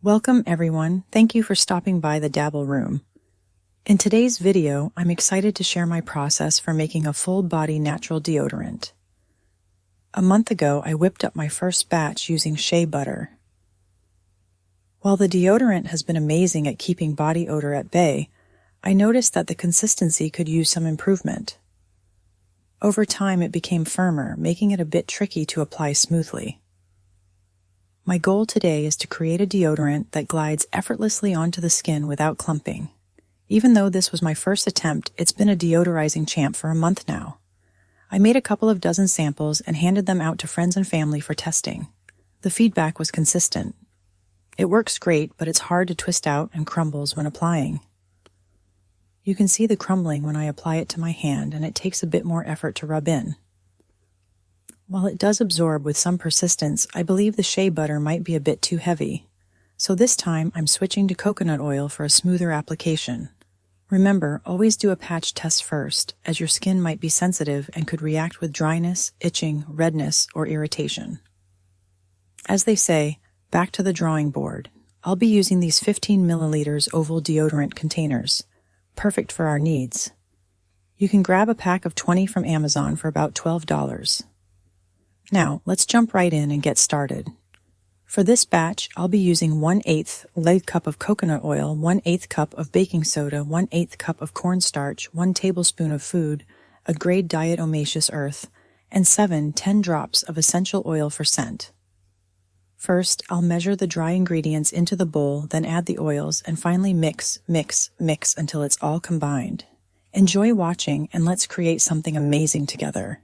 Welcome everyone, thank you for stopping by the Dabble Room. In today's video, I'm excited to share my process for making a full-body natural deodorant. A month ago, I whipped up my first batch using shea butter. While the deodorant has been amazing at keeping body odor at bay, I noticed that the consistency could use some improvement. Over time, it became firmer, making it a bit tricky to apply smoothly. My goal today is to create a deodorant that glides effortlessly onto the skin without clumping. Even though this was my first attempt, it's been a deodorizing champ for a month now. I made a couple of dozen samples and handed them out to friends and family for testing. The feedback was consistent. It works great, but it's hard to twist out and crumbles when applying. You can see the crumbling when I apply it to my hand, and it takes a bit more effort to rub in. While it does absorb with some persistence, I believe the shea butter might be a bit too heavy. So this time, I'm switching to coconut oil for a smoother application. Remember, always do a patch test first, as your skin might be sensitive and could react with dryness, itching, redness, or irritation. As they say, back to the drawing board. I'll be using these 15 milliliters oval deodorant containers. Perfect for our needs. You can grab a pack of 20 from Amazon for about $12. Now, let's jump right in and get started. For this batch, I'll be using 1/8 lead cup of coconut oil, 1/8 cup of baking soda, 1/8 cup of cornstarch, 1 tablespoon of food, a grade diatomaceous earth, and 7-10 drops of essential oil for scent. First, I'll measure the dry ingredients into the bowl, then add the oils, and finally mix until it's all combined. Enjoy watching, and let's create something amazing together.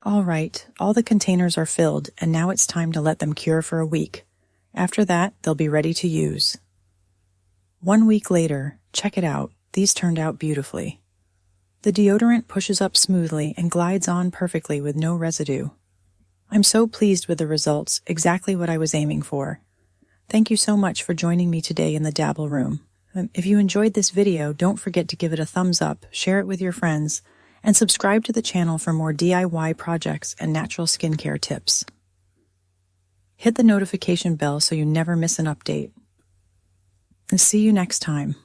All right, all the containers are filled, and now it's time to let them cure for a week. After that, they'll be ready to use. 1 week later, check it out, these turned out beautifully. The deodorant pushes up smoothly and glides on perfectly with no residue. I'm so pleased with the results, exactly what I was aiming for. Thank you so much for joining me today in the Dabble Room. If you enjoyed this video, don't forget to give it a thumbs up, share it with your friends, and subscribe to the channel for more DIY projects and natural skincare tips. Hit the notification bell so you never miss an update. And see you next time.